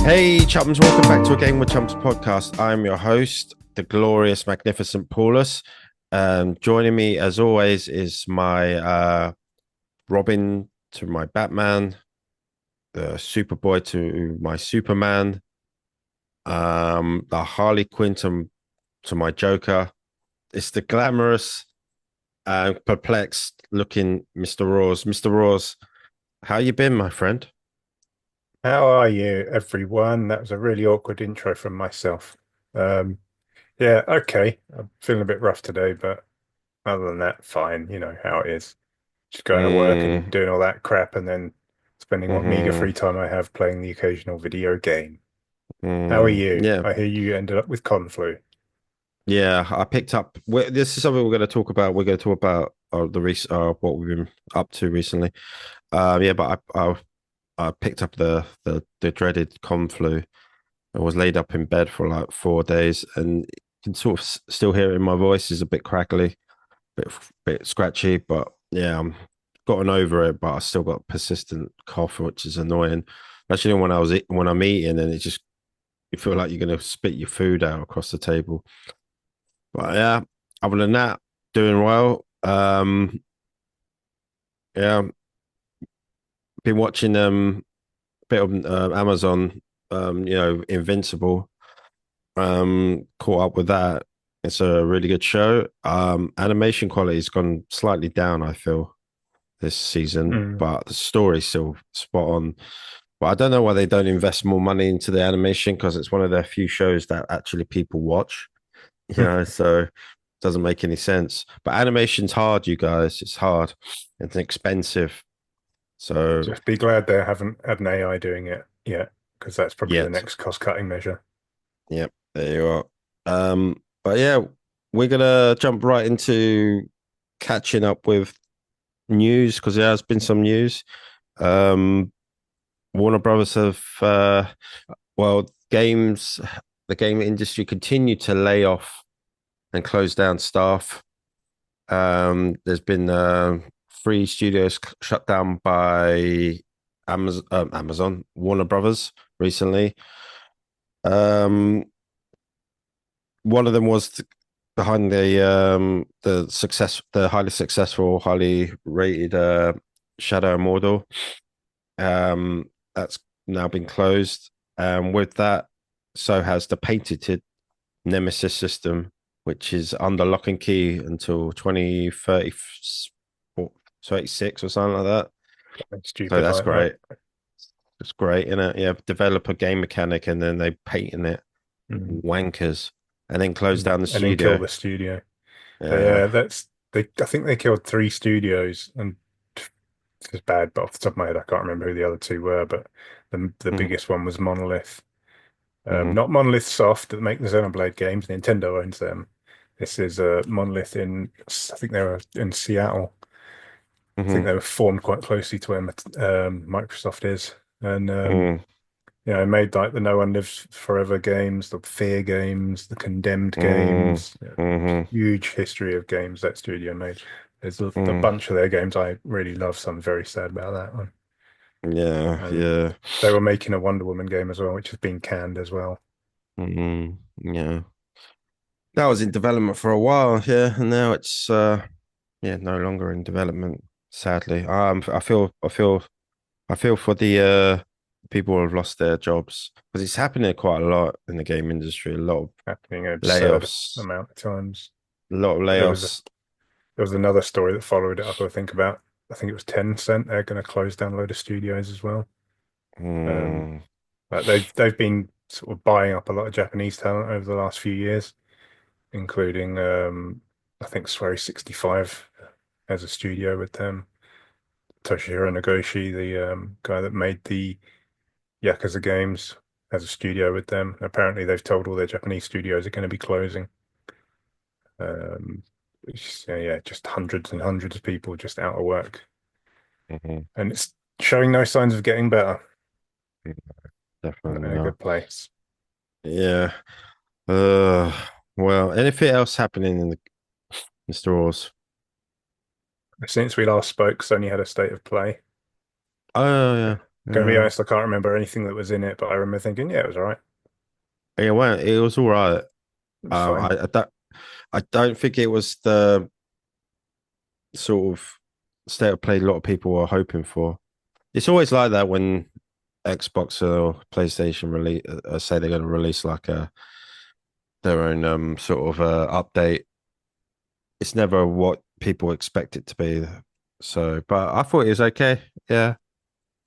Hey, Chums, welcome back to a Game with Chums podcast. I'm your host, the glorious, magnificent Paulus. Joining me, as always, is my Robin to my Batman, the Superboy to my Superman, the Harley Quinn to my Joker. It's the glamorous, perplexed looking Mr. Raws. Mr. Raws, how you been, my friend? How are you, everyone? That was a really awkward intro from myself. Um, yeah, okay. I'm feeling a bit rough today, but other than that, fine. You know how it is. Just going to work and Mm, doing all that crap and then spending what meager hmm free time I have playing the occasional video game. How are you? Yeah. I hear you ended up with conflu. Yeah, I picked up. This is something we're going to talk about. We're going to talk about what we've been up to recently. Yeah, but I picked up the dreaded con flu. I was laid up in bed for like 4 days, and you can sort of still hear it in my voice. Is a bit crackly, bit scratchy, but yeah, I'm gotten over it. But I still got persistent cough, which is annoying. Especially when I'm eating, and it just you feel like you're going to spit your food out across the table. But yeah, other than that, doing well. Yeah, been watching a bit of Amazon. Invincible. Caught up with that. It's a really good show. Animation quality's gone slightly down, I feel, this season, Mm. but the story's still spot on. But I don't know why they don't invest more money into the animation because it's one of their few shows that actually people watch. So it doesn't make any sense. But animation's hard, you guys. It's hard. It's expensive. So Just be glad they haven't had an AI doing it yet, because that's probably the yet, next cost-cutting measure. yep, there you are. But yeah, we're gonna jump right into catching up with news because there has been some news. Um, Warner Brothers have games the game industry continue to lay off and close down staff. There's been three studios shut down by Amazon, Warner Brothers recently. Um, One of them was behind the highly successful, highly rated Shadow and Mordor. That's now been closed. With that, so has the patented Nemesis system, which is under lock and key until 2036 or something like that. Something So stupid that's like that. great. It's great, isn't it? Yeah, develop a game mechanic and then they patent it. Mm. Wankers. And then close down the And then kill studio. the studio. Yeah. That's they. I think they killed three studios, and it's bad. But off the top of my head, I can't remember who the other two were. But the Mm-hmm. biggest one was Monolith. Mm-hmm. Not Monolith Soft that make the Xenoblade games. Nintendo owns them. This is Monolith in. I think they were in Seattle. I think Mm-hmm. they were formed quite closely to where Microsoft is, and Mm-hmm. made like the No One Lives Forever games, the Fear games, the Condemned games. Yeah, Mm-hmm. huge history of games that studio made. There's a Mm-hmm. bunch of their games I really love, so I'm very sad about that one. Yeah, And yeah. they were making a Wonder Woman game as well, which has been canned as well. Yeah. That was in development for a while, yeah, and now it's no longer in development, sadly. I feel for the people who have lost their jobs because it's happening quite a lot in the game industry. Happening an absurd Layoffs, amount of times. a lot of There was layoffs. there was another story that followed it up. I think it was Tencent. They're going to close down a load of studios as well. Um, Mm, but they've been sort of buying up a lot of Japanese talent over the last few years, including I think Swery 65 has a studio with them. Toshihiro Nagoshi, the guy that made the Yakuza games, has a studio with them. Apparently, they've told all their Japanese studios are going to be closing. Um, yeah, just hundreds and hundreds of people just out of work, mhm. and it's showing no signs of getting better. Definitely Not in a not. good place. Yeah. Uh, well, anything else happening in the stores? Since we last spoke, Sony had a state of play. Oh yeah. Gonna be honest, I can't remember anything that was in it, but I remember thinking, yeah, it was all right. it was all right. It was fine. I don't think it was the sort of state of play a lot of people were hoping for. It's always like that when Xbox or PlayStation release say they're going to release like a their own sort of update. It's never what people expect it to be. So, but I thought it was okay. Yeah.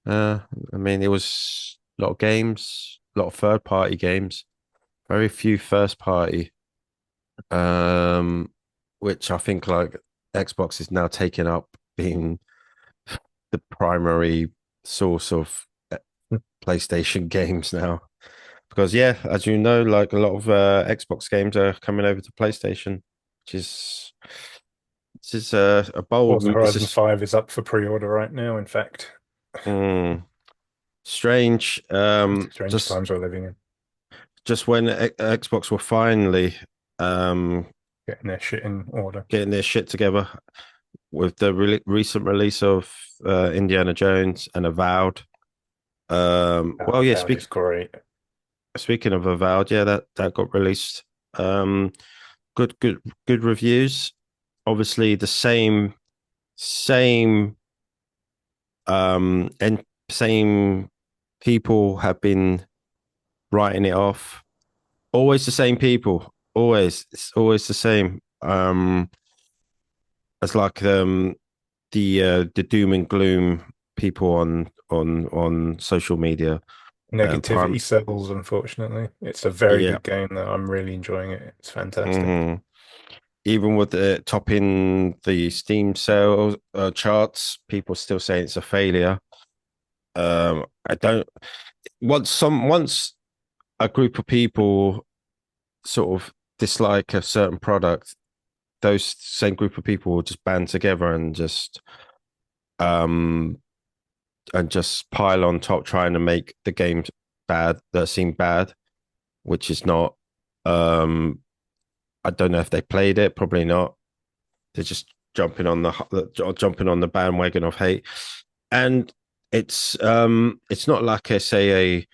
Uh, I mean, it was a lot of games, a lot of third party games, very few first party. Um, which I think like Xbox is now taking up being the primary source of PlayStation games now. Because yeah, as you know, like a lot of Xbox games are coming over to PlayStation, which is this is a bold. Forza This Horizon is 5 is up for pre-order right now, in fact. strange. Strange times we're living in. Just when Xbox were finally um Getting their shit in order. getting their shit together with the recent release of Indiana Jones and Avowed. Well, yeah. That is great. Speaking of Avowed, yeah, that got released. Um, good reviews. Obviously, the same and same people have been writing it off. Always the same people. Always, it's always the same. It's like the doom and gloom people on social media. Negativity Prime, sells, unfortunately. It's a very yeah. good game that I'm really enjoying it. It's fantastic. hmm Even with the topping the Steam sales charts, people still say it's a failure. I don't. Once a group of people sort of dislike a certain product, those same group of people will just band together um and just pile on top, trying to make the game bad that seem bad, which is not. Um, I don't know if they played it, probably not. They're just jumping on the bandwagon of hate, and it's not like I say a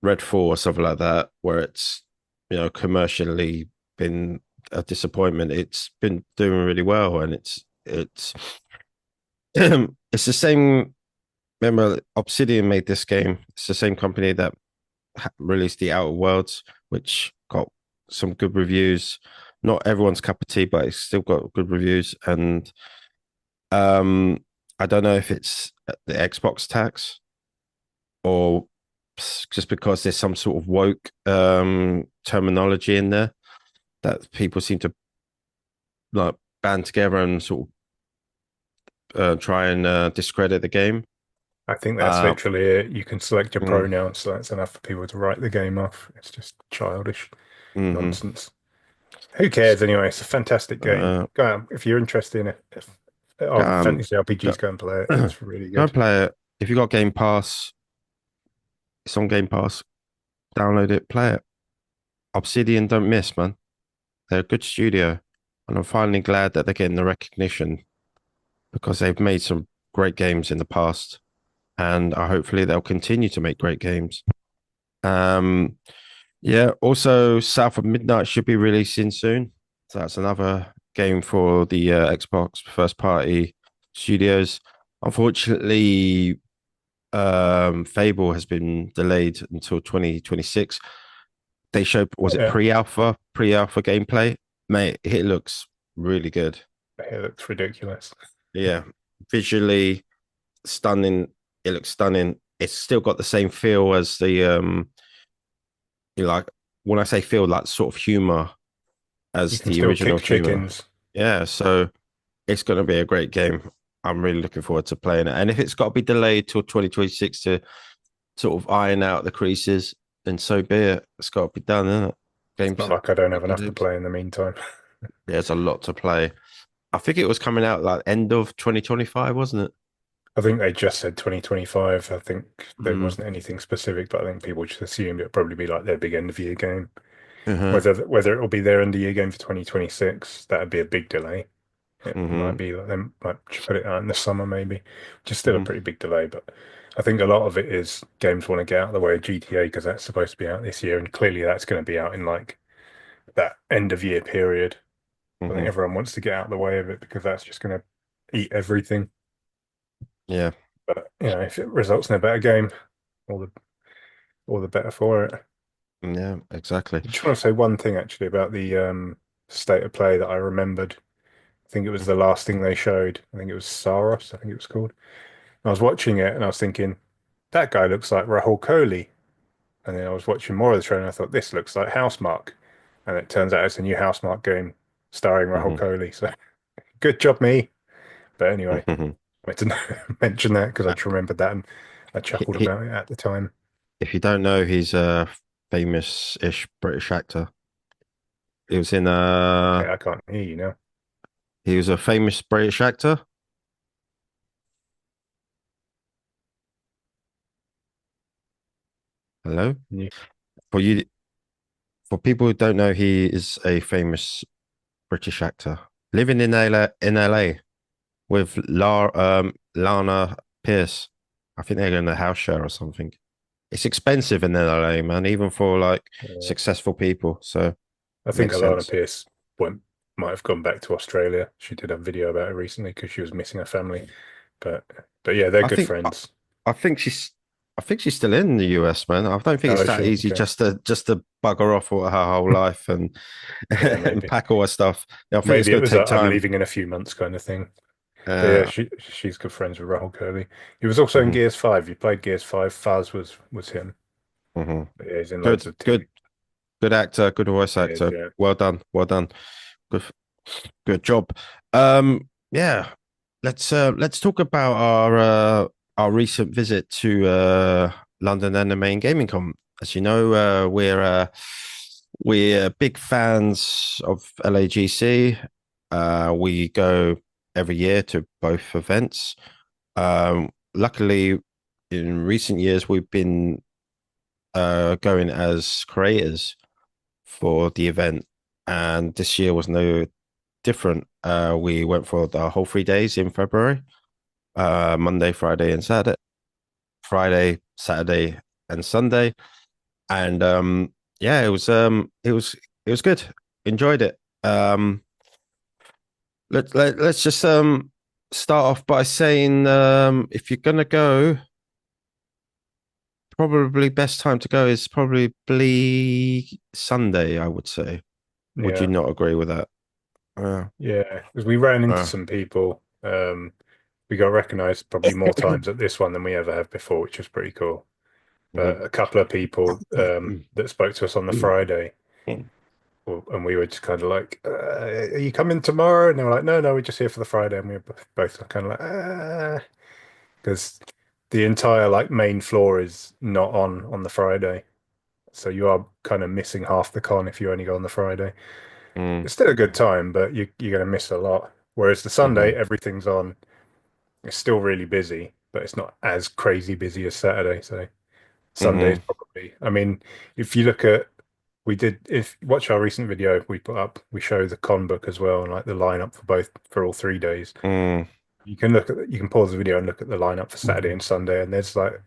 Redfall or something like that where it's commercially been a disappointment. It's been doing really well, and it's it's the same. Remember, Obsidian made this game. It's the same company that released the Outer Worlds, which got some good reviews. Not everyone's cup of tea, but it's still got good reviews. And um, I don't know if it's the Xbox tax or just because there's some sort of woke terminology in there that people seem to like band together and sort of try and discredit the game. I think that's Uh, literally it. You can select your mm, pronouns, so that's enough for people to write the game off. It's just childish mhm. nonsense. Who cares anyway? It's a fantastic game. Uh, Go on, if you're interested in it. um, Fantasy go, RPGs, go and play it. go It's really and good. play it. If you got Game Pass, it's on Game Pass. Download it, play it. Obsidian don't miss, man. They're a good studio, and I'm finally glad that they're getting the recognition because they've made some great games in the past, and hopefully they'll continue to make great games. Um, yeah. Also, South of Midnight should be releasing soon. So that's another game for the Xbox first party studios. Unfortunately, Fable has been delayed until 2026. They showed, was it Yeah, pre-alpha gameplay? Mate, it looks really good. it looks ridiculous. Yeah, visually stunning. It looks stunning. It's still got the same feel as the like when I say feel, like sort of humor You as can the still original kick humor. chickens. Yeah, so it's going to be a great game. I'm really looking forward to playing it. And if it's got to be delayed till 2026 to sort of iron out the creases, then so be it. It's got to be done, isn't it? It's Games, not like I don't have making enough to games. play in the meantime. There's a lot to play. I think it was coming out like end of 2025, wasn't it? I think they just said 2025. I think there Mm. wasn't anything specific, but I think people just assumed it'd probably be like their big end of year game. Uh-huh. Whether it'll be their end of year game for 2026, that'd be a big delay. It might Mm-hmm. be like they might put it out in the summer, maybe, which is still a Mm-hmm. pretty big delay. But I think a lot of it is games want to get out of the way of GTA because that's supposed to be out this year, and clearly that's going to be out in like that end of year period. I think Hmm. everyone wants to get out of the way of it because that's just going to eat everything. Yeah, But if it results in a better game, all the all the better for it. yeah, exactly. I just want to say one thing actually about the state of play that I remembered. I think it was the last thing they showed. I think it was Saros, I think it was called. And I was watching it and I was thinking, that guy looks like Rahul Kohli. And then I was watching more of the trailer and I thought, this looks like Housemark. And it turns out it's a new Housemark game starring Rahul Hmm. Kohli. So good job, me. But anyway, Hmm. I wanted to mention that because I just remembered that and I chuckled He, about it at the time. if you don't know, he's a famous-ish British actor. He was in Okay, I can't hear you now. he was a famous British actor. Hello? You- For you, for people who don't know, he is a famous British actor living in LA with Lana Pierce. I think they're in a house share or something. It's expensive in LA, man, even for like uh, successful people. So I think makes Alana sense. Pierce went, might have gone back to Australia. She did a video about it recently because she was missing her family. But but yeah, they're I good think friends. I think she's still in the US, man. I don't think Oh, it's is that she? easy Okay. just to bugger off all her whole life and Yeah, and maybe. pack all her stuff. Yeah, I think it's Maybe it going to was take a I'm time. leaving in a few months kind of thing. But yeah, Uh, she's good friends with Rahul Kohli. He was also in mhm, Gears 5. You played Gears 5. Faz was him. mhm. But yeah, he's in loads Good, of TV good, good actor, good voice series. actor. Yeah. Well done, well done. Good, good job. Yeah. Let's talk about our recent visit to London Anime and Gaming Con. As you know, we're big fans of LAGC. We go every year to both events. Luckily, in recent years, we've been going as creators for the event, and this year was no different. We went for the whole 3 days in February, Monday, Friday, and Saturday. Friday, Saturday, and Sunday, and yeah, it was good. Enjoyed it. Let's just start off by saying if you're gonna go, probably best time to go is probably Sunday. I would say. Would you Yeah. not agree with that? Uh, Yeah. Because we ran into uh. some people. We got recognized probably more times at this one than we ever have before, which was pretty cool. But Mhm. a couple of people that spoke to us on the Friday, and we were just kind of like, "Are you coming tomorrow?" And they were like, "No, no, we're just here for the Friday." And we were both kind of like, "Ah," because the entire like main floor is not on the Friday, so you are kind of missing half the con if you only go on the Friday. Mm, It's still a good time, but you're going to miss a lot. Whereas the Sunday, mhm, everything's on. It's still really busy, but it's not as crazy busy as Saturday. So Sunday is mhm, probably. I mean, if you look at, we did if watch our recent video we put up, we show the con book as well and like the lineup for all 3 days. mm, You can pause the video and look at the lineup for Saturday and Sunday, and there's like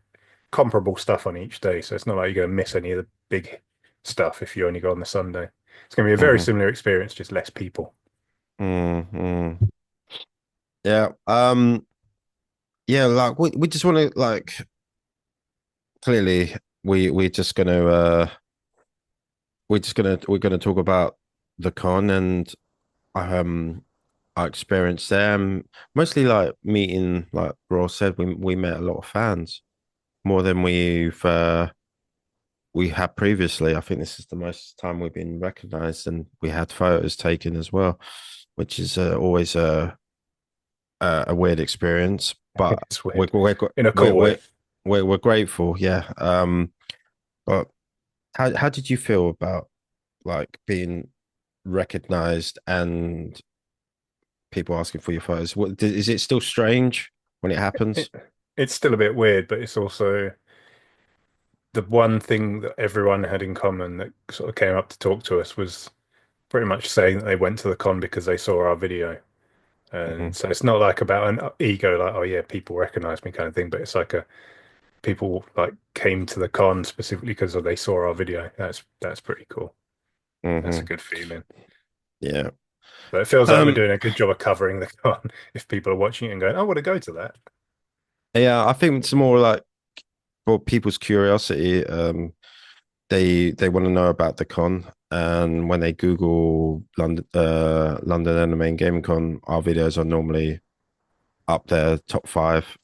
comparable stuff on each day. So it's not like you're going to miss any of the big stuff if you only go on the Sunday. It's going to be a very mhm, similar experience, just less people. mm. Yeah. Yeah. Like we just want to like clearly we're just gonna we're gonna talk about the con and um our experience there. Mostly like meeting, like Ross said, we met a lot of fans more than we had previously. I think this is the most time we've been recognized, and we had photos taken as well, which is always a weird experience. But It's we're weird we're in a we're cool way. we're, we're grateful, yeah. But how did you feel about like being recognized and people asking for your photos? What is it still strange when it happens? It, it's still a bit weird, but it's also the one thing that everyone had in common that sort of came up to talk to us was pretty much saying that they went to the con because they saw our video. Hmm. And so it's not like about an ego, like, oh yeah, people recognize me kind of thing, but it's like people like came to the con specifically because they saw our video. That's pretty cool. That's a Hmm. good feeling. Yeah. But it feels like we're Um, doing a good job of covering the con if people are watching it and going, "I want to go to that." yeah, I think it's more like for people's curiosity. They want to know about the con, and when they Google London Anime Gaming Con, our videos are normally up there, top five.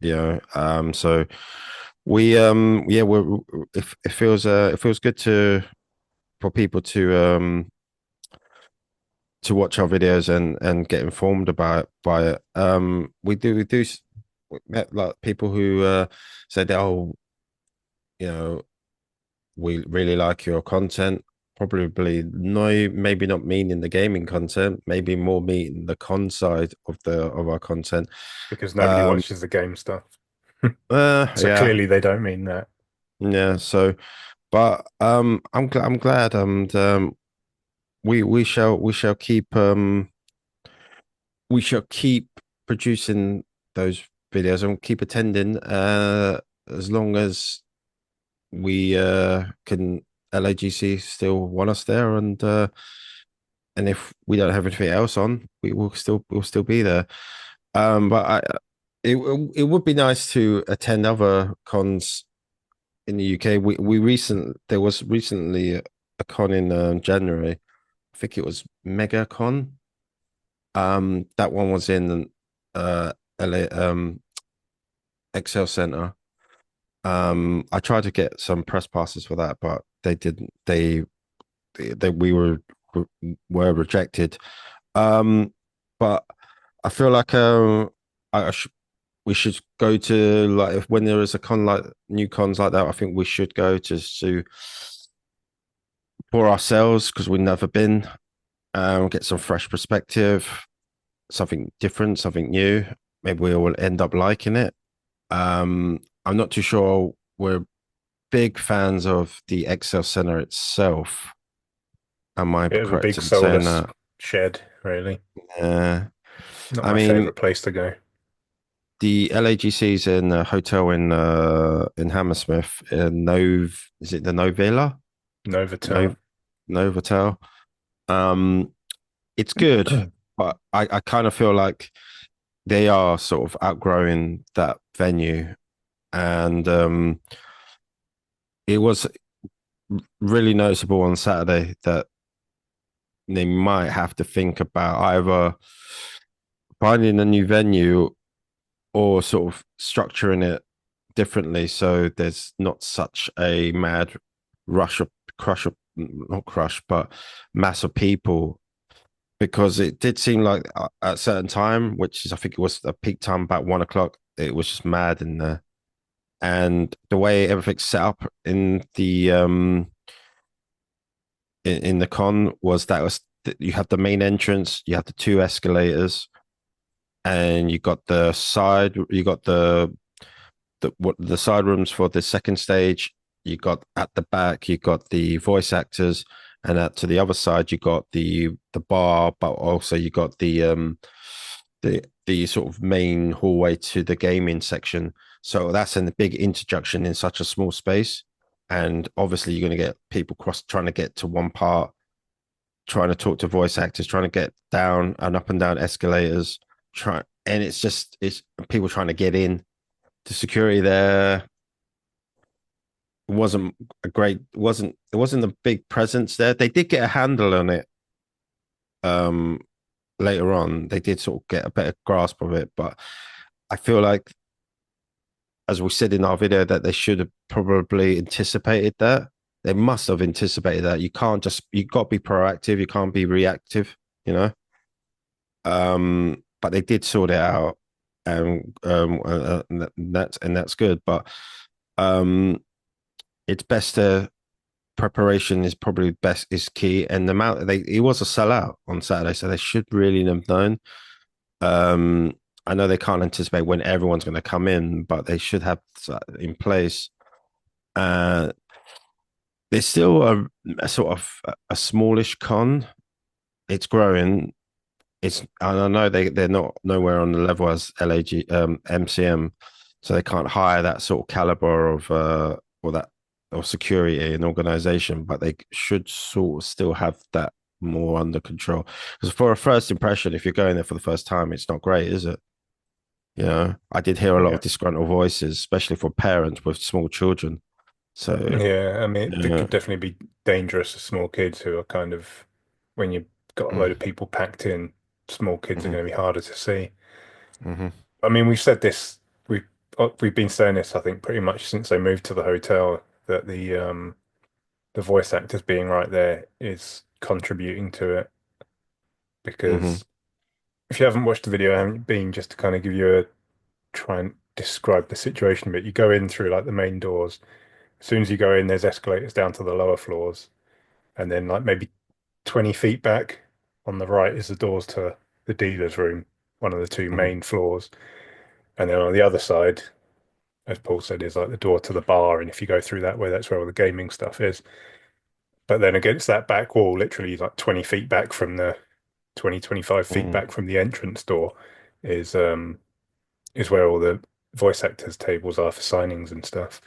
So yeah, it feels good to for people to watch our videos and get informed about by it. We met like people who said, oh, you know, we really like your content. Probably no, maybe not meaning the gaming content, maybe more meaning the con side of our content. Because nobody Um, watches the game stuff. So yeah, clearly they don't mean that. yeah. So, but I'm glad, and we shall keep we shall keep producing those videos and keep attending as long as we can LAGC still want us there and if we don't have anything else on we'll still be there. But it would be nice to attend other cons in the UK. There was recently a con in January. I think it was MegaCon. That one was in LA, Excel Center. I tried to get some press passes for that, but they didn't. They we were rejected. Um, but I feel like I sh we should go to like if when there is a con like new cons like that. I think we should go just to for ourselves because we've never been. Get some fresh perspective, something different, something new. Maybe we will end up liking it. I'm not too sure. We're big fans of the Excel Center itself. Am I Bit of a correct big in saying soulless that? shed, really. Yeah. Not I my mean, favorite place to go. the LAGC is in a hotel in Hammersmith. Is it the Novella? Novotel. No Novotel. Um, it's good, but I kind of feel like they are sort of outgrowing that venue, and it was really noticeable on Saturday that they might have to think about either finding a new venue or sort of structuring it differently so there's not such a mad rush of crush of not crush but mass of people because it did seem like at a certain time which is I think it was a peak time about 1 o'clock it was just mad in there and the way everything's set up in the con was that was you had the main entrance you had the two escalators and you got the side rooms for the second stage. You got at the back, you got the voice actors, and to the other side, you got the bar, but also you got the sort of main hallway to the gaming section. So that's a big interjunction in such a small space. And obviously, you're going to get people trying to get to one part, trying to talk to voice actors, trying to get down and up and down escalators. And it's people trying to get in. The security there wasn't a great it wasn't a big presence there. They did get a handle on it um later on. They did sort of get a better grasp of it, but I feel like as we said in our video that they should have probably anticipated that. They must have anticipated that. You got to be proactive, you can't be reactive, you know. But they did sort it out and that's good, but um it's best to preparation is probably best is key. And the amount it was a sellout on Saturday, so they should really have known. Um, I know they can't anticipate when everyone's going to come in, but they should have that in place. Uh, there's still a sort of a smallish con. It's growing. It's and I know they're not nowhere on the level as MCM, so they can't hire that sort of caliber of or that or security and organization, but they should sort of still have that more under control. Because for a first impression, if you're going there for the first time, it's not great, is it? You know, I did hear a lot of Yeah. disgruntled voices, especially for parents with small children. So Yeah, I mean, it yeah, could definitely be dangerous for small kids who are kind of, when you've got a load of people packed in, small kids are mm-hmm, going to be harder to see. mm-hmm, I mean, we've said this, we've been saying this, I think, pretty much since they moved to the hotel, that the voice actors being right there is contributing to it. mm-hmm, Because if you haven't watched the video, I haven't been just to kind of give you a try and describe the situation a bit. You go in through like the main doors. As soon as you go in, there's escalators down to the lower floors. And then like maybe 20 feet back on the right is the doors to the dealer's room, one of the two mm-hmm, main floors. And then on the other side, as Paul said, is like the door to the bar. And if you go through that way, that's where all the gaming stuff is. But then against that back wall, literally like 20 feet back from the 20, 25 feet mm-hmm, back from the entrance door is is where all the voice actors tables are for signings and stuff.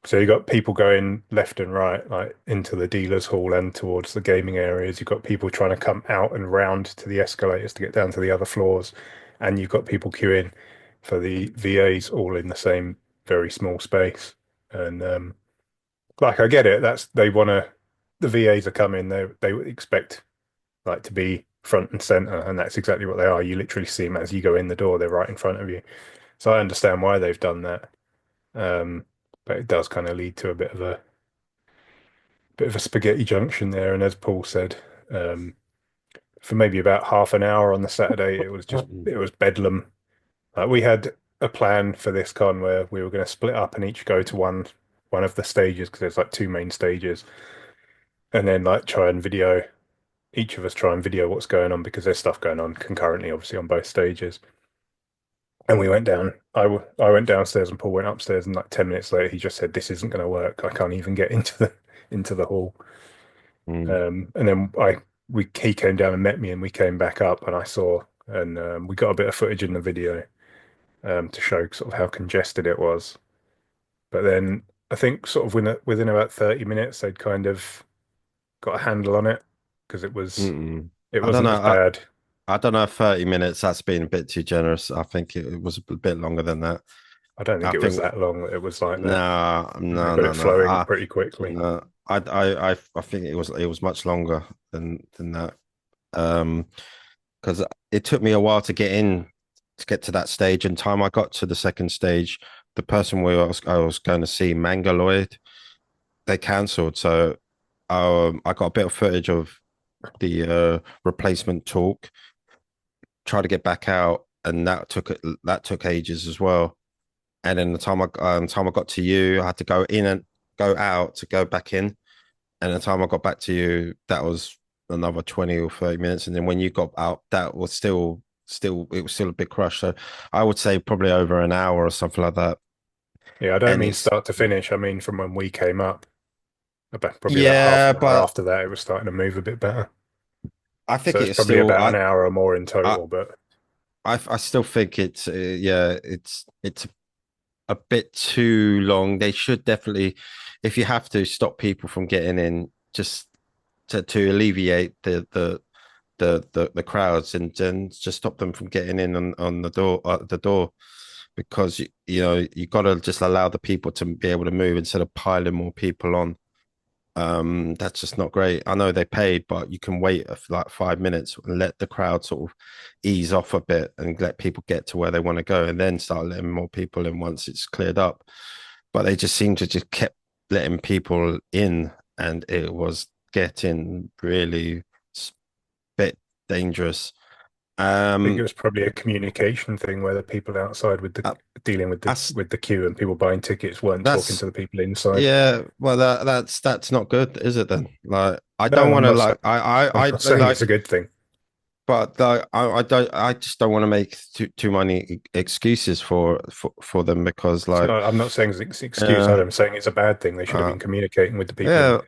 So you got people going left and right, like into the dealer's hall and towards the gaming areas. You've got people trying to come out and round to the escalators to get down to the other floors, and you've got people queuing for the VAs all in the same very small space. And like I get it, that's they want to. The VAs are coming. They would expect like to be front and center, and that's exactly what they are. You literally see them as you go in the door. They're right in front of you. So I understand why they've done that. Um, but it does kind of lead to a bit of a spaghetti junction there. And as Paul said, um, for maybe about half an hour on the Saturday, it was bedlam. Like we had a plan for this con where we were going to split up and each go to one of the stages because there's like two main stages, and then like try and video each of us try and video what's going on because there's stuff going on concurrently, obviously on both stages. And we went down. I went downstairs and Paul went upstairs, and like 10 minutes later, he just said, "This isn't going to work. I can't even get into the hall." mm-hmm, And then we he came down and met me, and we came back up, and I saw, and we got a bit of footage in the video to show sort of how congested it was. But then I think sort of within about 30 minutes, they'd kind of got a handle on it because mm-hmm. it I don't wasn't know. as bad. I don't know. 30 minutes. That's been a bit too generous. I think it was a bit longer than that. I don't think I it was think that long that it was like that. no, They no, got no, it no. flowing pretty quickly. No. I think it was much longer than that. Um, because it took me a while to get to that stage. And time I got to the second stage, the person I was going to see, Mangaloid, they cancelled. So I got a bit of footage of the replacement talk, tried to get back out, and that took ages as well. And then the time I got to you, I had to go in and go out to go back in. And the time I got back to you, that was another 20 or 30 minutes. And then when you got out, that was still it was still a big crush. So I would say probably over an hour or something like that. Yeah, I don't And mean it's start to finish. I mean from when we came up, probably about half yeah, an hour but after that, it was starting to move a bit better. I So think it's it's probably still about an hour or more in I total. But I still think it's yeah, it's a bit too long. They should definitely, if you have to stop people from getting in, just to alleviate the crowds and just stop them from getting in on the door because you know you got to just allow the people to be able to move instead of piling more people on. That's just not great. I know they paid, but you can wait for like 5 minutes and let the crowd sort of ease off a bit and let people get to where they want to go and then start letting more people in once it's cleared up. But they just seem to just kept letting people in and it was getting really bit dangerous. I think it Um, was probably a communication thing where the people outside with the uh, dealing that's with the queue and people buying tickets weren't talking that's to the people inside. yeah. Well, that's not good, is it? Then, like, I don't No, want to like I'm I not saying it's like, a good thing. but I don't I just don't want to make too many excuses for them because So like I'm not saying it's an excuse either. uh I'm saying it's a bad thing. They should have uh been communicating with the people yeah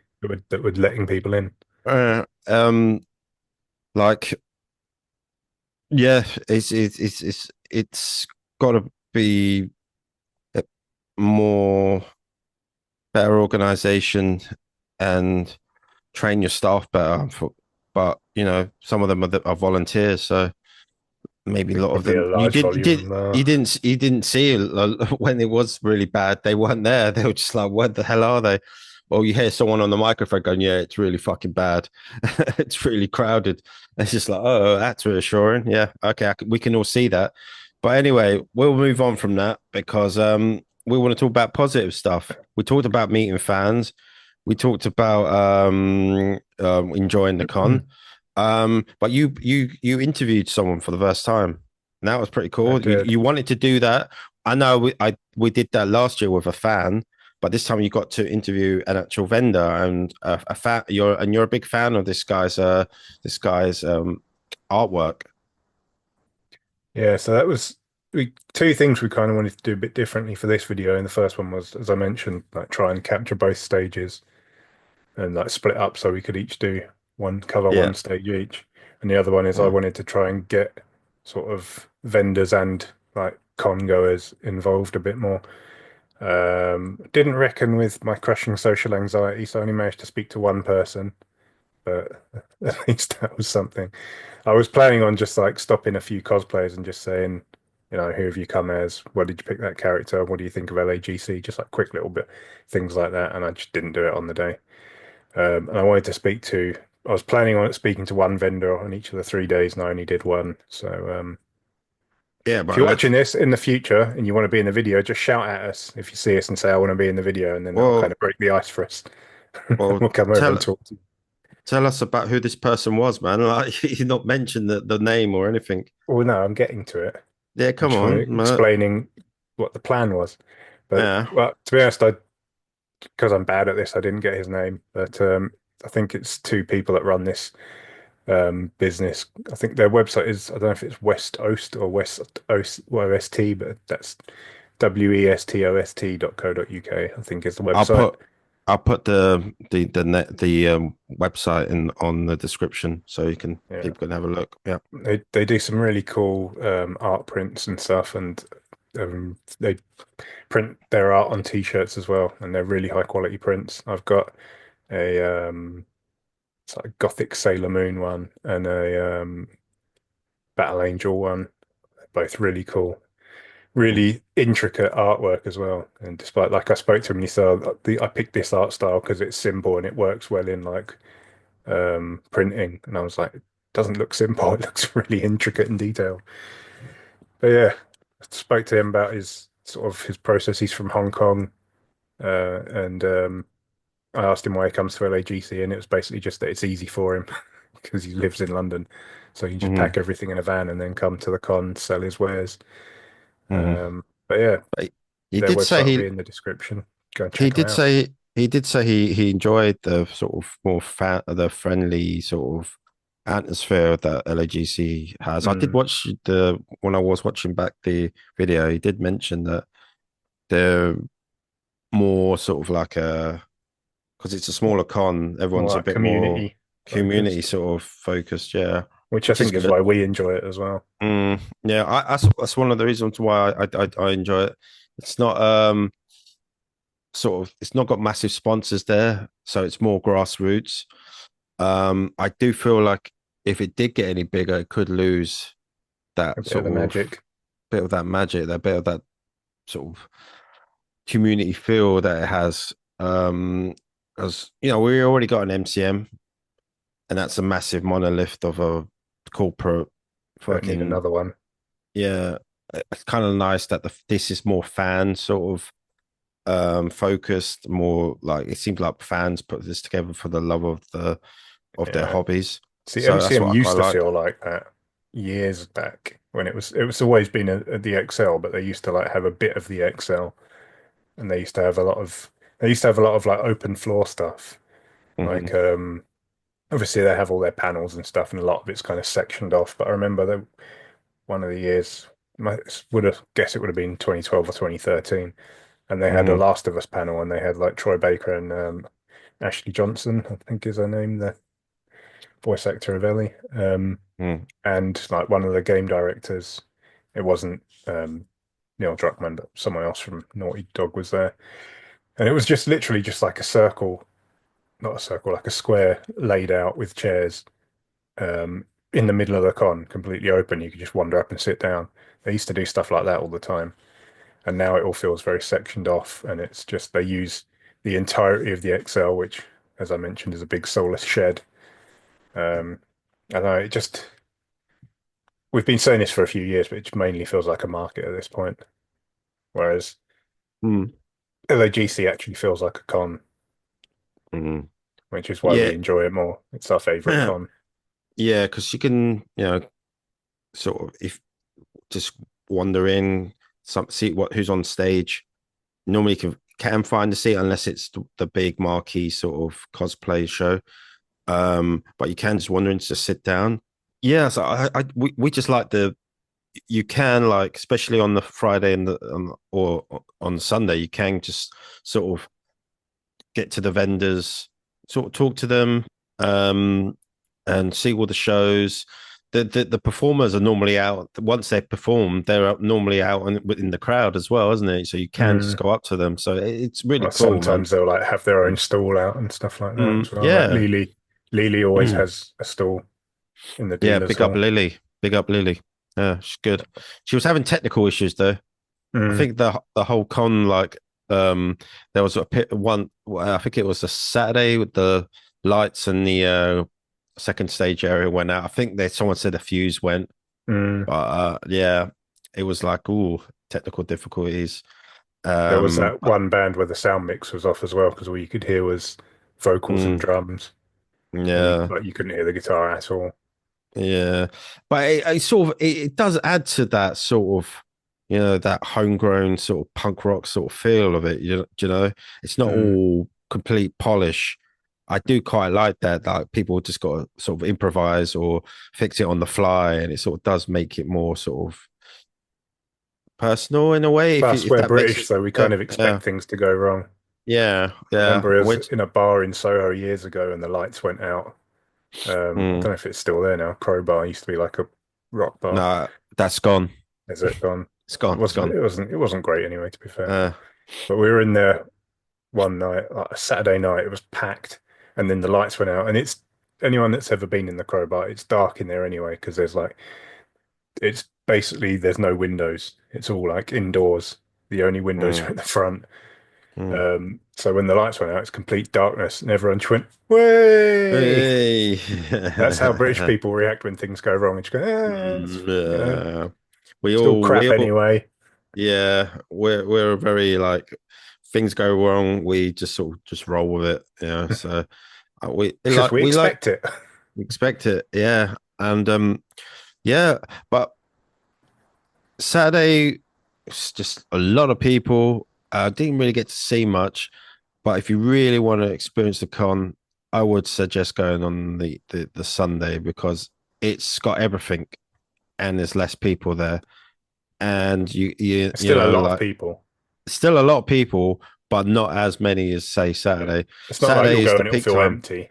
that were letting people in. uh, um like yeah it's got to be. more better organization and train your staff better. But some of them are volunteers, so maybe a Think lot of probably a them large volume. you didn't see when it was really bad. They weren't there. They were just like, what the hell are they? Or you hear someone on the microphone going, yeah, it's really fucking bad. It's really crowded. It's just like, oh, that's reassuring. Yeah, okay, we can all see that. But anyway, we'll move on from that because we want to talk about positive stuff. We talked about meeting fans. We talked about enjoying the con. But you interviewed someone for the first time. And that was pretty I cool. You did. you wanted to do that. I know we did that last year with a fan, but this time you got to interview an actual vendor and a fan. You're a big fan of this guy's artwork. Yeah, so that was two things we kind of wanted to do a bit differently for this video. And the first one was, as I mentioned, like try and capture both stages and like split up so we could each do cover Yeah. one stage each. And the other one is I Mm. wanted to try and get sort of vendors and like con goers involved a bit more. Didn't reckon with my crushing social anxiety, so I only managed to speak to one person, but at least that was something. I was planning on just like stopping a few cosplayers and just saying, who have you come as? What did you pick that character? What do you think of LAGC? Just like quick little bit things like that, and I just didn't do it on the day. And I wanted to I was planning on speaking to one vendor on each of the 3 days, and I only did one. So Yeah, if but you're watching this in the future and you want to be in the video, just shout at us if you see us and say, I want to be in the video, and then that'll kind well, of break the ice for us. well, We'll come over and tell talk to you. tell us about who this person was, man. Like you not mentioned the name or anything. Well, no, I'm getting to it. Yeah, I'm come just on, man. explaining what the plan was. But Yeah. well, to be honest, I because I'm bad at this, I didn't get his name. But I think it's two people that run this business. I think their website is, I don't know if it's West Oast or West Oast OST, but that's westost.co.uk, I think is the I'll website. put I'll put the website in on the description so you can Yeah. people can have a look. Yeah. They do some really cool art prints and stuff, and they print their art on t-shirts as well, and they're really high quality prints. I've got a it's like a Gothic Sailor Moon one and a Battle Angel one. They're both really cool, really intricate artwork as well. And despite like I spoke to him and he said I picked this art style because it's simple and it works well in like printing. And I was like, it doesn't look simple, it looks really intricate and detailed. But yeah, I spoke to him about his sort of his process. He's from Hong Kong, and I asked him why he comes to LAGC, and it was basically just that it's easy for him because he lives in London, so he can just Hmm. pack everything in a van and then come to the con, sell his wares. Hmm. But yeah, He their did say website will be in the description. Go and he check them did out. say he did say he enjoyed the sort of more the friendly sort of atmosphere that LAGC has. I did Mm, watch the when I was watching back the video. He did mention that they're more sort of like a because it's a smaller con. more Everyone's a like bit more community community focused, sort of focused. Yeah, which I which is think is good. why we enjoy it as well. Yeah, that's one of the reasons why I enjoy it. It's not sort of it's not got massive sponsors there, so it's more grassroots. I do feel like if it did get any bigger, it could lose A that bit of sort the of magic. bit of that magic, that bit of that sort of community feel that it has. Because we already got an MCM, and that's a massive monolith of a corporate Don't need fucking another one. yeah. It's kind of nice that this is more fan sort of focused, more like it seems like fans put this together for the love of their Yeah. hobbies. See, So that's MCM what I quite used to like. feel like that years back when it was always been a the XL, but they used to like have a bit of the XL, and they used to have a lot of like open floor stuff. Hmm. Like obviously they have all their panels and stuff, and a lot of it's kind of sectioned off. But I remember that one of the years, would have guess it would have been 2012 or 2013, and they had a Hmm. Last of Us panel, and they had like Troy Baker and Ashley Johnson, I think is her name, the voice actor of Ellie. Hmm. And like one of the game directors, it wasn't. Neil Druckmann, but someone else from Naughty Dog was there. And it was just literally just like a circle, not a circle, like a square laid out with chairs in the middle of the con, completely open. You could just wander up and sit down. They used to do stuff like that all the time. And now it all feels very sectioned off. And it's just they use the entirety of the XL, which, as I mentioned, is a big soulless shed. Um, I know it just, we've been saying this for a few years, but it mainly feels like a market at this point. Whereas Mm, LAGC actually feels like a con, mm. which is why Yeah, we enjoy it more. It's our favorite con. yeah, because you can, sort of if just wander in, see who's on stage. Normally, you can find a seat unless it's the big marquee sort of cosplay show. But you can just wander in to just sit down. Yeah, so we just like you can like especially on the Friday and or on Sunday you can just sort of get to the vendors, sort of talk to them, um, and see all the shows. The performers are normally out once they perform. They're normally out in the crowd as well, isn't it? So you can just Mm. go up to them. So it's really Well, cool, man. sometimes they'll like have their own stall out and stuff like that as well. Like Yeah, Lily always has a stall in the yeah. dealer's Big up hall. Lily. Big up Lily. Yeah, she's good. She was having technical issues though. I Mm, think the whole con there was a pit one. Well, I think it was a Saturday with the lights and the second stage area went out. I think someone said a fuse went, mm. but yeah, it was like ooh technical difficulties. There was Um, that one band where the sound mix was off as well because all you could hear was vocals and mm, drums, and yeah, you couldn't hear the guitar at all. yeah, but it sort of it does add to that sort of that homegrown sort of punk rock sort of feel of it. It's not Mm. all complete polish. I do quite like that. Like people just got to sort of improvise or fix it on the fly, and it sort of does make it more sort of personal in a way. Plus, If we're that makes British, sense. so we Yeah, kind of yeah, expect things to go wrong. yeah, I yeah. remember I I was went. in a bar in Soho years ago and the lights went out. I don't Mm, know if it's still there now. Crowbar used to be like a rock bar. no, that's gone. Is it gone? It's gone. It's gone. It wasn't great anyway, to be fair. Uh, But we were in there one night, like a Saturday night. It was packed, and then the lights went out. And it's anyone that's ever been in the Crowbar, it's dark in there anyway because it's basically there's no windows. It's all like indoors. The only windows are mm, at the front. mm. So when the lights went out, it's complete darkness, and everyone just went, "Way!" Hey. That's how British people react when things go wrong. And just go, Yeah. We it's all all, we crap all, anyway. yeah, we're very like things go wrong, we just sort of just roll with it, So Because we we like expect it. expect it, yeah, and yeah, but Saturday, it's just a lot of people. Didn't really get to see much, but if you really want to experience the con, I would suggest going on the Sunday because it's got everything and there's less people there, and It's still a lot of like people. still a lot of people, but not as many as say Yeah. Saturday. It's not like Saturday you'll is go the and it'll peak feel time. empty.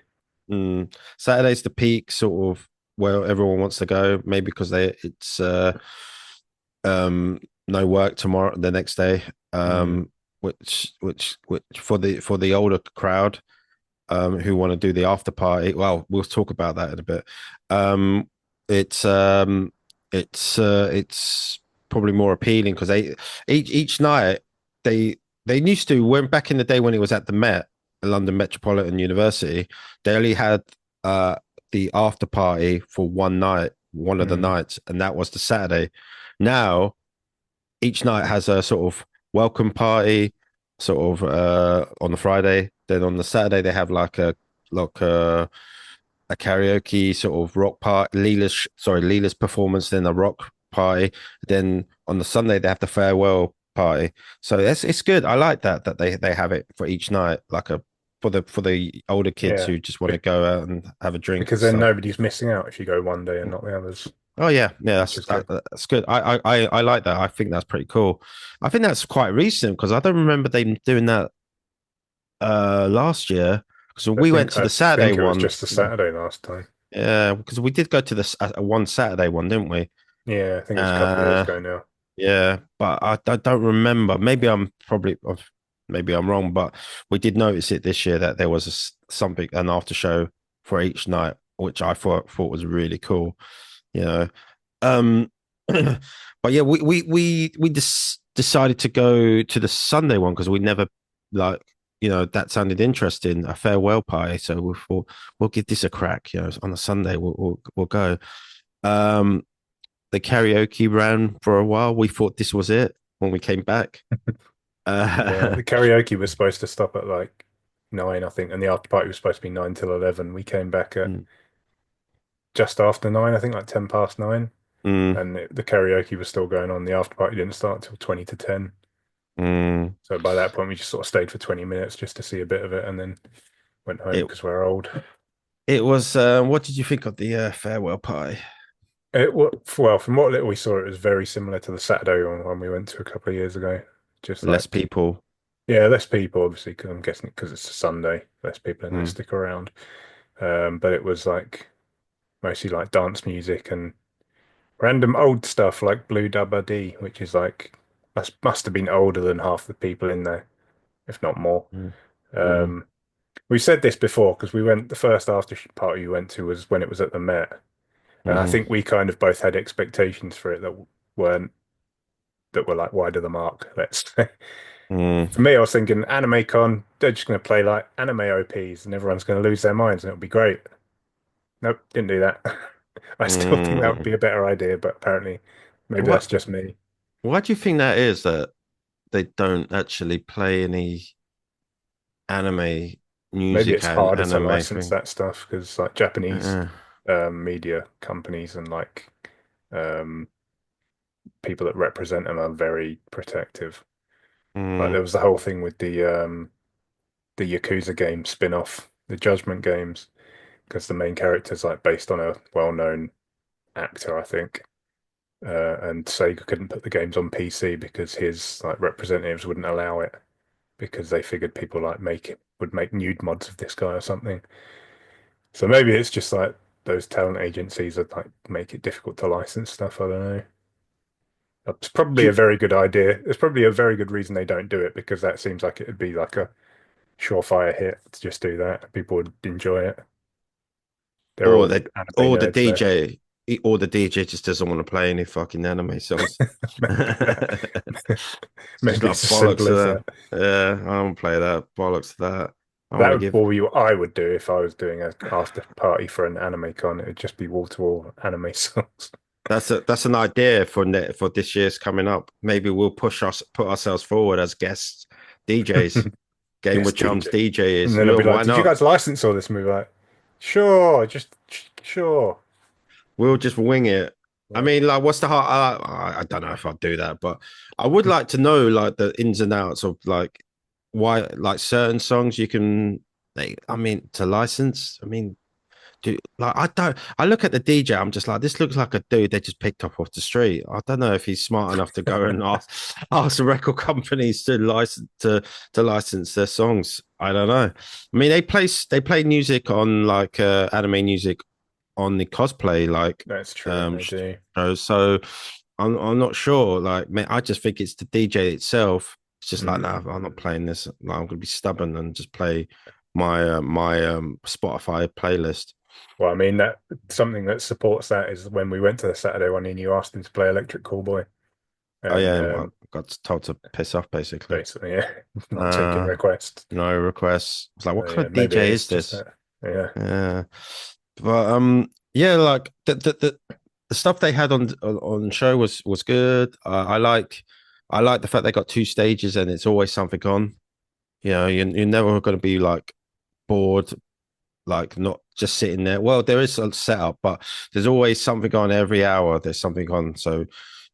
Saturday's the peak sort of where everyone wants to go, maybe because it's um no work tomorrow the next day, Mm. which for the older crowd who want to do the after party. Well, we'll talk about that in a bit. Um, it's um, it's probably more appealing because they each night they used to when back in the day when it was at the Met, London Metropolitan University, they only had uh the after party for one night, one of the Mm. nights, and that was the Saturday. Now each night has a sort of welcome party, sort of on the Friday. Then on the Saturday they have like a karaoke sort of rock part, Leela's performance, then a rock party. Then on the Sunday they have the farewell party. So it's good. I like that they have it for each night, like a for the older kids Yeah. who just want to go out and have a drink Because and then stuff. nobody's missing out if you go one day and not the others, Oh yeah, yeah, which is good. that's good. I like that. I think that's pretty cool. I think that's quite recent because I don't remember them doing that last year because we went to I the Saturday think it was one. just the Saturday last time. Yeah, because we did go to one Saturday one, didn't we? Yeah, I think it was a couple of years Uh ago now. Yeah, but I don't remember. Maybe I'm wrong, but we did notice it this year that there was something, an after show for each night, which I thought was really cool. You know, um, but yeah, we just decided to go to the Sunday one because we never like that sounded interesting, a farewell party. So we thought we'll give this a crack. On a Sunday we'll go. Um, the karaoke ran for a while. We thought this was it when we came back. Yeah, Uh, the karaoke was supposed to stop at like 9, I think, and the after party was supposed to be 9 till 11. We came back at mm, just after 9, I think, like 10 past 9, mm, and the karaoke was still going on. The after party didn't start until 20 to 10. mm. So by that point, we just sort of stayed for 20 minutes just to see a bit of it, and then went home It because we're old. it was. What did you think of the farewell party? Well, from what little we saw, it was very similar to the Saturday one we went to a couple of years ago. Just Less like, people. yeah, less people, obviously, because I'm guessing because it's a Sunday, less people are going to Mm, stick around. But it was like mostly like dance music and random old stuff like Blue Dabba D, which is like must have been older than half the people in there, if not more. mm, mm, Um, we said this before because we went the first after party we went to was when it was at the Met, and I mm, think we kind of both had expectations for it that weren't that were like wide of the mark. Let's say. mm, For me, I was thinking Anime Con, they're just going to play like anime OPs and everyone's going to lose their minds and it'll be great. Nope, didn't do that. I still think that would mm. be a better idea, but apparently maybe that's What? just me. Why do you think that is? That they don't actually play any anime Maybe music it's and harder to anime license thing? that stuff because like Japanese Uh, media companies and like um, people that represent them are very protective. Like mm, there was the whole thing with the Yakuza game spin-off, the Judgment games, because the main character's like based on a well-known actor, I think. And Sega couldn't put the games on PC because his like representatives wouldn't allow it because they figured people like would make nude mods of this guy or something. So maybe it's just like those talent agencies that like make it difficult to license stuff. I don't know. It's probably do a you, very good idea. It's probably a very good reason they don't do it because that seems like it'd be like a surefire hit to just do that. People would enjoy it. They're or all the anime or the nerds there. DJ or the DJ just doesn't want to play any fucking anime songs. Maybe that. It's just Maybe like it's as bollocks simple to as that. that. Yeah, I don't play that. Bollocks to that. I That want to would give. be what I would do if I was doing a after party for an anime con. It would just be wall to wall anime songs. That's an idea for this year's coming up. Maybe we'll put ourselves forward as guest DJs. Game Guess with Chums DJ. DJ And is then I'll well, be like, why "Did you not? guys license all this movie?" Like, sure, just sure. We'll just wing it. I Yeah. mean, like, what's the heart? I don't know if I'd do that, but I would like to know like the ins and outs of like why like certain songs you can. Like, I mean, to license. I mean, do like I don't. I look at the DJ. I'm just like, this looks like a dude they just picked up off the street. I don't know if he's smart enough to go and ask the record companies to license their songs. I don't know. I mean, they play music on like anime music on the cosplay like That's true. They do. shows. So I'm not sure. Like, man, I just think it's the DJ itself. It's just like, no, Mm. I'm not playing this. Like, I'm gonna be stubborn and just play my Spotify playlist. Well, I mean that something that supports that is when we went to the Saturday one and you asked him to play Electric Callboy, Oh and yeah, I got told to piss off basically. basically, yeah, not taking Uh, requests. no requests. It's like, what kind Yeah, of maybe it DJ is is just this? that. Yeah. Yeah, but yeah, like the stuff they had on show was good. I like the fact they got two stages and it's always something on. You're never going to be like bored, like not just sitting there. Well, there is a setup, but there's always something on every hour. There's something on, so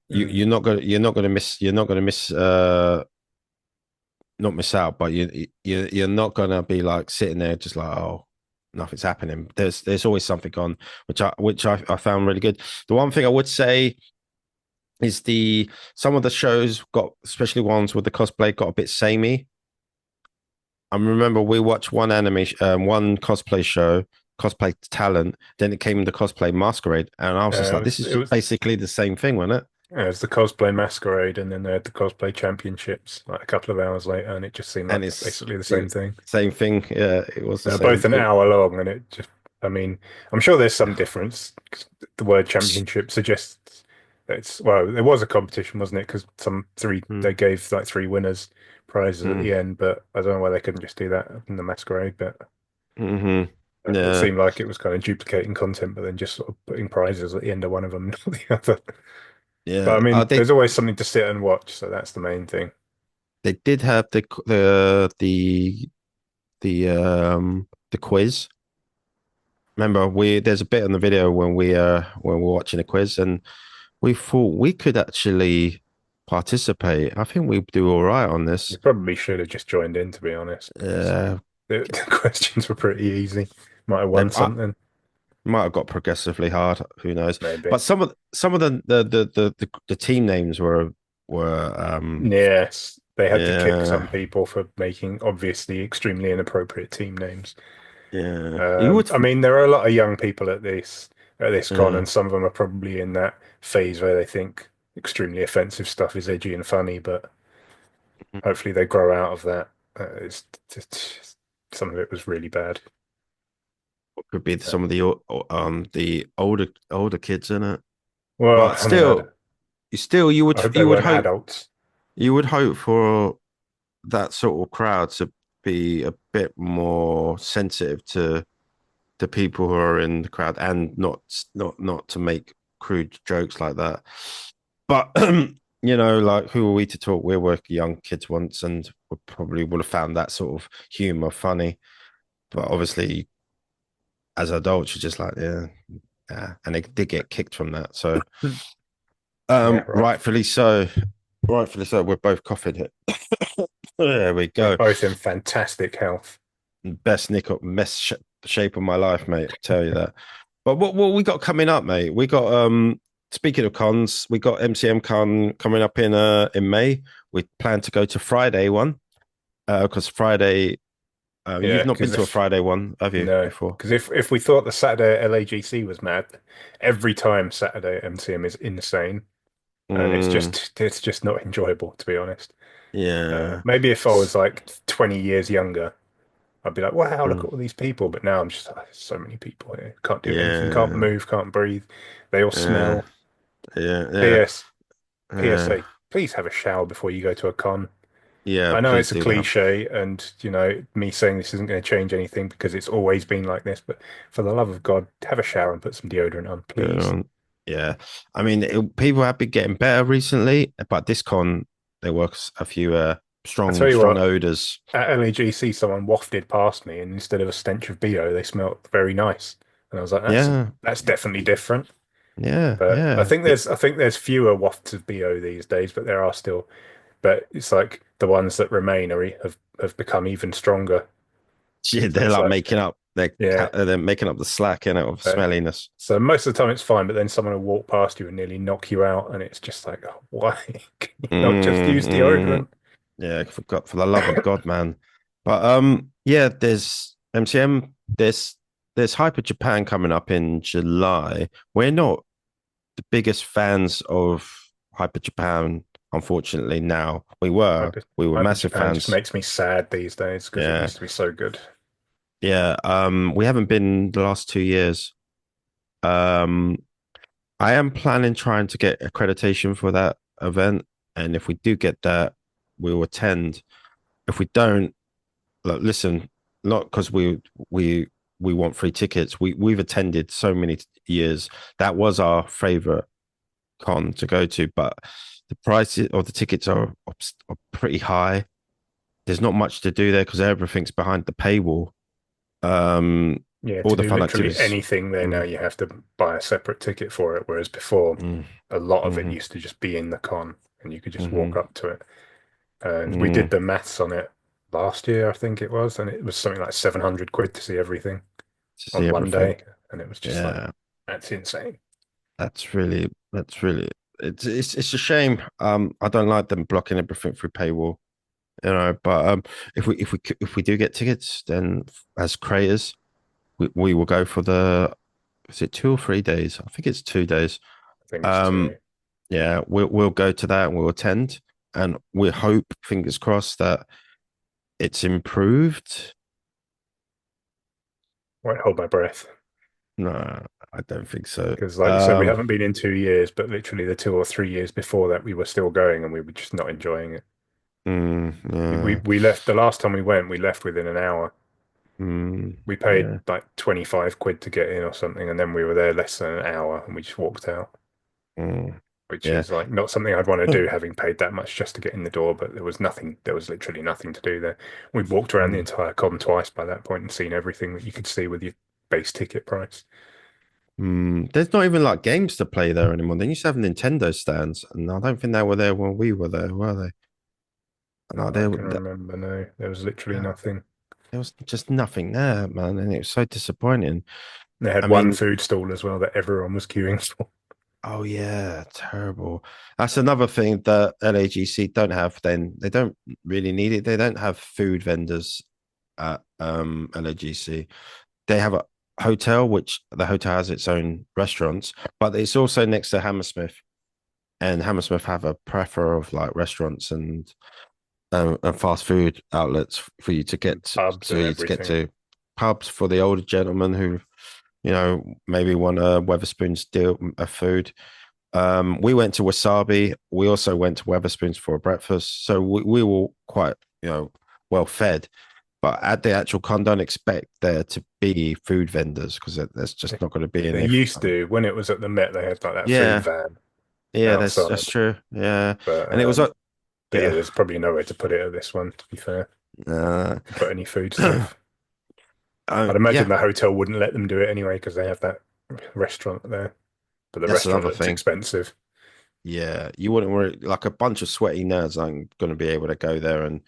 Mm. you're not gonna miss not miss out, but you're not gonna be like sitting there just like, oh, nothing's happening. There's always something on, which I found really good. The one thing I would say is the some of the shows got, especially ones with the cosplay, got a bit samey. I remember we watched one cosplay show, cosplay talent. Then it came into cosplay masquerade, and I was just like, "This is It just was basically the same thing, wasn't it?" It was the cosplay masquerade, and then they had the cosplay championships like a couple of hours later, and it just seemed And like basically the same it thing. same thing. Yeah, it was the They're same both an thing. hour long, and it just, I mean, I'm sure there's some difference. 'Cause the word championship suggests that well, there was a competition, wasn't it? Because they Mm, gave like three winners prizes at mm, the end, but I don't know why they couldn't just do that in the masquerade. But hmm it Yeah, seemed like it was kind of duplicating content, but then just sort of putting prizes at the end of one of them, not the other. But yeah. I mean, They there's always something to sit and watch, so that's the main thing. they did have the quiz. Remember, we there's a bit in the video when we're watching a quiz, and we thought we could actually participate. I think we do all right on You this. probably should have just joined in, to be honest, because Uh, the questions were pretty easy. Might have they won something, might have got progressively hard. Who knows? maybe. But some of the team names were Yes, they had to kick some yeah, people for making obviously extremely inappropriate team names. yeah. You would I mean, there are a lot of young people at this con, yeah. and some of them are probably in that phase where they think extremely offensive stuff is edgy and funny, but hopefully they grow out of that. Some of it was really bad. Could be Uh, some of the older kids in it, well, but I mean, still I hope they weren't adults. you would hope for that sort of crowd to be a bit more sensitive to people who are in the crowd and not to make crude jokes like that. But like who are we to talk? We were young kids once, and we probably would have found that sort of humor funny. But obviously, as adults, you're just like, yeah, yeah, and they did get kicked from that. So, Yeah, rough. rightfully so. Rightfully so. We're both coughing it. There we We're go. both in fantastic health. Best nick up mess shape of my life, mate. I tell you that. But what we got coming up, mate? We got speaking of cons, we got MCM Con coming up in May. We plan to go to Friday one because Friday. Yeah, You've not been because to a if Friday one, have you? no, Before? because if we thought the Saturday at LAGC was mad, every time Saturday at MCM is insane, and Mm, it's just not enjoyable, to be honest. yeah. Maybe if I was like 20 years younger, I'd be like, wow, look Mm, at all these people. But now I'm just like, there's so many people here. Can't do anything, can't yeah. move, can't breathe. They all Yeah. smell. Yeah. Yeah. PS, Yeah. PSA, please have a shower before you go to a con. Yeah. I know Please it's a do that. cliche, and me saying this isn't going to change anything because it's always been like this, but for the love of God, have a shower and put some deodorant on, please. Yeah. I mean, people have been getting better recently, but this con there works a few I tell you strong what, odors. at LAGC, someone wafted past me, and instead of a stench of BO, they smelt very nice, and I was like, Yeah. that's definitely different. Yeah. But Yeah. I think there's fewer wafts of BO these days, but there are still. But it's like the ones that remain have become even stronger. Yeah, So they're it's like like, making up yeah. they're making up the slack in it of Uh, smelliness. so most of the time it's fine, but then someone will walk past you and nearly knock you out, and it's just like, oh, why can you not just use Mm. deodorant? Yeah, for the love of God, man. But yeah, there's MCM, there's Hyper Japan coming up in July. We're not the biggest fans of Hyper Japan, unfortunately. Now Hyper, we were Hyper massive Japan just fans. makes me sad these days because it Yeah, used to be so good. yeah. We haven't been the last 2 years. Um, I am planning trying to get accreditation for that event, and if we do get that, we will attend. If we don't, look, listen, not because we want free tickets. We've attended so many years. That was our favorite con to go to, but the prices of the tickets are pretty high. There's not much to do there because everything's behind the paywall. Um, Yeah, all to the do fun literally activities. anything there now, Mm, you have to buy a separate ticket for it, whereas before, mm, a lot of it mm, used to just be in the con and you could just walk mm, up to it. And we did mm. the maths on it last year, I think it was, and it was something like 700 quid to see everything To see on one everything. day. And it was just like, Yeah, that's insane. that's really it's a shame. I don't like them blocking everything through paywall. But if we do get tickets, then as creators, we will go for the is it 2 or 3 days? I think it's 2 days. I think it's Um, two. Yeah, we'll go to that and we'll attend, and we hope, fingers crossed, that it's improved. Won't hold my breath No, I don't think so. because, like you said, we haven't been in 2 years, but literally the 2 or 3 years before that, we were still going and we were just not enjoying it. We Yeah, we left the last time we went, we left within an hour. We paid yeah. like 25 quid to get in or something, and then we were there less than an hour and we just walked out, Mm, which yeah. is like not something I'd want to do having paid that much just to get in the door, but there was literally nothing to do there. We'd walked around the Mm, entire con twice by that point and seen everything that you could see with your base ticket price. There's not even like games to play there anymore. They used to have Nintendo stands, and I don't think they were there when we were there, were they? No, Not that I can remember, no. There was literally there nothing. was just nothing there, man, and it was so disappointing. They had I one mean, food stall as well that everyone was queuing for. oh yeah, terrible. That's another thing that LAGC don't have. Then they don't really need it. They don't have food vendors at LAGC. They have a hotel, which the hotel has its own restaurants, but it's also next to Hammersmith, and Hammersmith have a plethora of like restaurants and fast food outlets for you to get to, Pubs so and you to get everything. to pubs for the older gentlemen who maybe want a Weatherspoons deal of food. We went to Wasabi. We also went to Weatherspoons for a breakfast, so we were quite well fed. But at the actual con, don't expect there to be food vendors because there's just not going to be They any. used to, when it was at the Met, they had like that food Yeah, van yeah, that's outside. true. Yeah, But and it was like but yeah, yeah, there's probably nowhere to put it at this one, to be fair, uh, to put any food stuff. I'd yeah. imagine the hotel wouldn't let them do it anyway because they have that restaurant there. But the That's restaurant another looks thing. expensive. Yeah, you wouldn't worry. Like a bunch of sweaty nerds aren't going to be able to go there and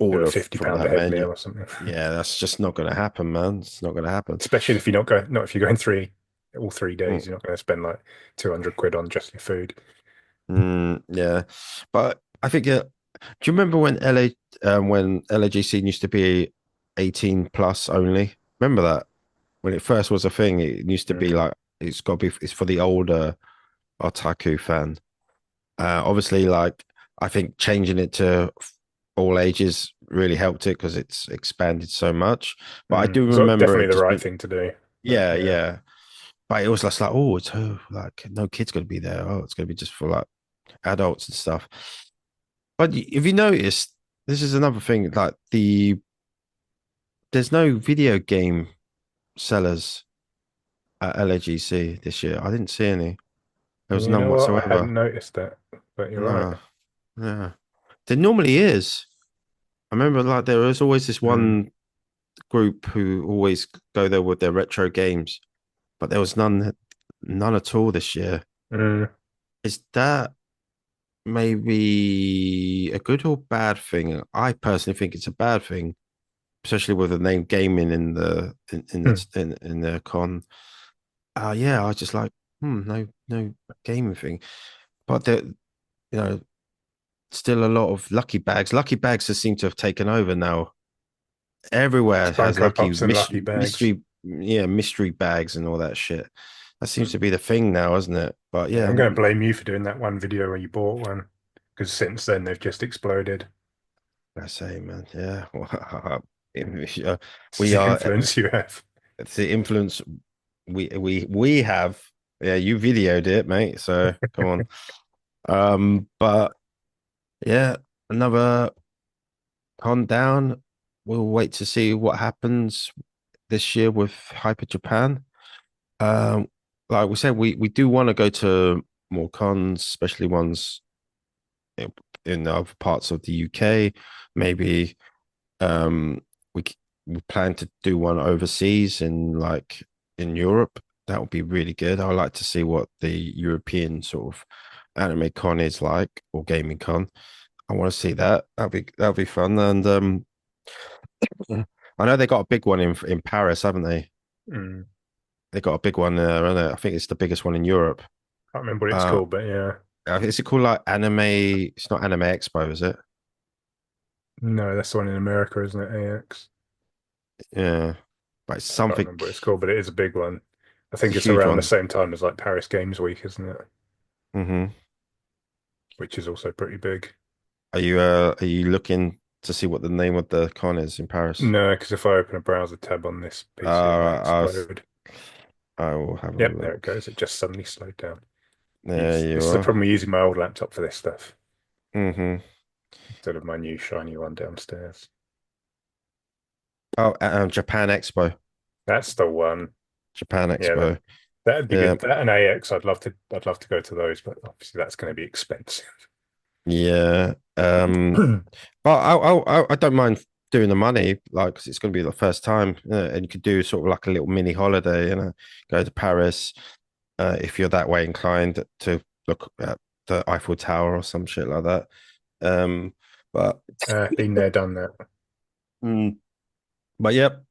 Do a order 50 from pound a that head menu. meal or something. Yeah, that's just not going to happen, man. It's not going to happen. Especially if you're not if you're going all 3 days, you're not going to spend like 200 quid on just your food. Yeah, but I think do you remember when when LAGC used to be 18 plus only? Remember that when it first was a thing, it used to be Mm. like it's for the older otaku fan. Obviously, like I think changing it to all ages really helped it because it's expanded so much. But I do So remember definitely it the just right being, thing to do. But yeah, yeah. yeah. But it was just like, oh, it's like no kid's gonna be there. Oh, it's gonna be just for like adults and stuff. But if you noticed, this is another thing. Like there's no video game sellers at LAGC this year. I didn't see any. There was You none know what? I whatsoever. hadn't noticed that, but you're right. No, yeah. There normally is. I remember like there was always this Mm. one group who always go there with their retro games, but there was none at all this year. Mm. Is that maybe a good or bad thing? I personally think it's a bad thing, especially with the name gaming in the con. Yeah, I was just like, no gaming thing. But there, you know, still a lot of lucky bags. Lucky bags just seem to have taken over now. Everywhere has Funko lucky Pops and Lucky Bags. mystery bags and all that shit. That seems to be the thing now, isn't it? But Yeah, yeah, I'm going to blame you for doing that one video where you bought one, because since then they've just exploded. I say, man, yeah. It's We the are influence you have. it's the influence we have. Yeah, you videoed it, mate. So come on. But yeah, another con down. We'll wait to see what happens this year with Hyper Japan. Um, like we said, we do want to go to more cons, especially ones in in other parts of the UK. Maybe um, we we plan to do one overseas in Europe. That would be really good. I would like to see what the European sort of anime con is like or gaming con. I want to see that. That'll be fun. And I know they got a big one in Paris, haven't they? Mm. They got a big one there, and I think it's the biggest one in Europe. Can't remember what it's Uh, called, but yeah. is it called like Anime? It's not Anime Expo, is it? No, that's the one in America, isn't it? AX. Yeah, but it's Can't something. remember what it's called, but it is a big one. I It's a think it's huge around the one. same time as like Paris Games Week, isn't it? Hmm. which is also pretty big. Are you looking to see what the name of the con is in Paris? No, because if I open a browser tab on this PC, it might Uh, explode. I will have a Yep, there it look. goes. It just suddenly slowed down. There you This is the are. problem with using my old laptop for this stuff Hmm. instead of my new shiny one downstairs. Oh, Japan Expo. That's the one. Japan Yeah, Expo. that'd be Yeah, good. That and AX, I'd love to go to those, but obviously that's going to be expensive. yeah. But I don't mind doing the money, like, 'cause it's going to be the first time, and you could do sort of like a little mini holiday, go to Paris, if you're that way inclined to look at the Eiffel Tower or some shit like that. But Been there, done that. mm, but yep,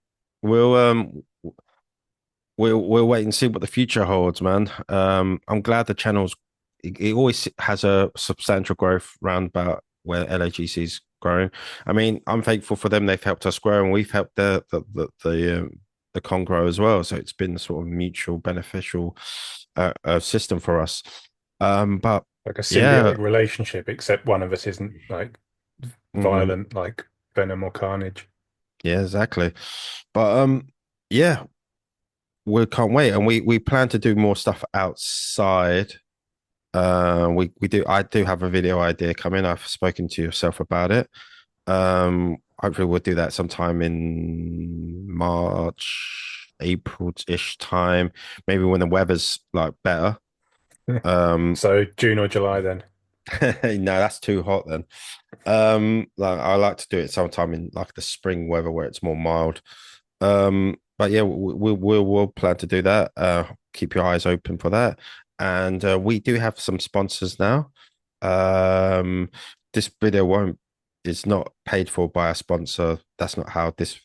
we'll we'll wait and see what the future holds, man. I'm glad the channel's it always has a substantial growth round about where LAGC's growing. I mean, I'm thankful for them; they've helped us grow, and we've helped the con grow as well. So it's been sort of mutual beneficial system for us. But Like a yeah, symbiotic relationship, except one of us isn't like mhm, violent like Venom or Carnage. yeah, exactly. But yeah, we can't wait, and we plan to do more stuff outside. We do. I do have a video idea coming. I've spoken to yourself about it. Hopefully we'll do that sometime in March, April-ish time. Maybe when the weather's like better. Um, So June or July then. no, that's too hot then. Like I like to do it sometime in like the spring weather where it's more mild. But yeah, we'll plan to do that. Keep your eyes open for that. And we do have some sponsors now. Um, this video won't is not paid for by a sponsor. That's not how this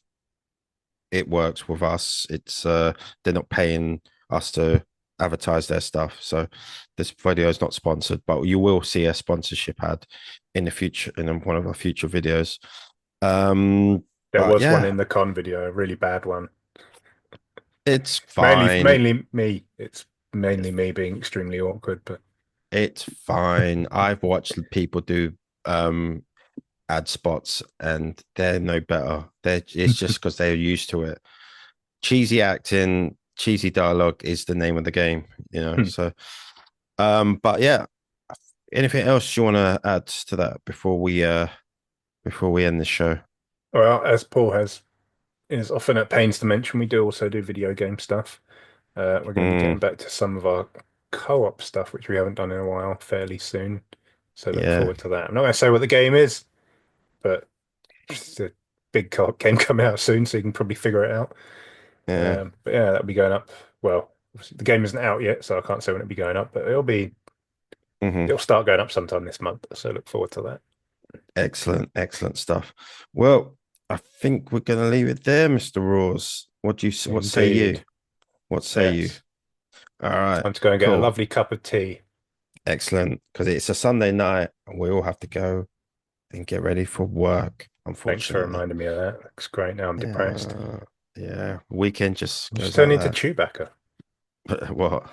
it works with us. It's they're not paying us to advertise their stuff. So this video is not sponsored, but you will see a sponsorship ad in the future in one of our future videos. Um, There but was one yeah, in the con video, a really bad one. it's Mainly, fine. mainly me. It's mainly me being extremely awkward, but It's fine. I've watched people do um ad spots and they're no better. It's just because they're used to it. Cheesy acting, cheesy dialogue is the name of the game, you know. So but yeah, anything else you want to add to that before we end the show? well, as Paul has is often at pains to mention, we do also do video game stuff. We're going to be getting Mm, back to some of our co-op stuff, which we haven't done in a while, fairly soon. So look yeah, forward to that. I'm not going to say what the game is, but it's a big co-op game coming out soon, so you can probably figure it out. yeah. But yeah, that'll be going up. Well, the game isn't out yet, so I can't say when it'll be going up, but Hmm. it'll start going up sometime this month. So look forward to that. Excellent, excellent stuff. Well, I think we're gonna leave it there, Mr. Rawls. What say you? Indeed. What say you? Yes. All right, Time to go and get a cool. lovely cup of tea. Excellent. Because it's a Sunday night and we all have to go and get ready for work, Thanks for unfortunately. reminding me of that. Looks great. Now I'm depressed. Yeah, yeah. Weekend just Just goes turn like into that. Chewbacca. But what?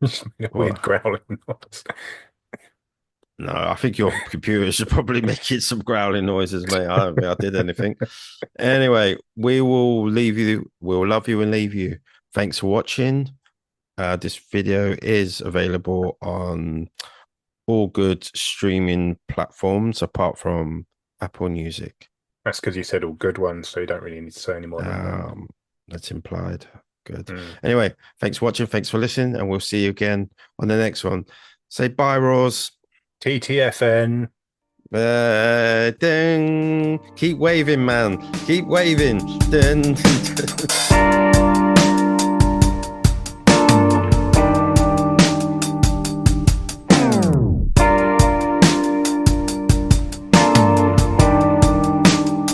Just made a weird What? growling noise. No, I think your computer should probably making some growling noises, mate. I don't think I did anything. Anyway, we will leave you. We'll love you and leave you. Thanks for watching. This video is available on all good streaming platforms apart from Apple Music. That's because you said all good ones, so you don't really need to say any more than that. That's implied. Good. Mm. Anyway, thanks for watching. Thanks for listening. And we'll see you again on the next one. Say bye, Roz. TTFN. Ding. Keep waving, man. Keep waving. Ding.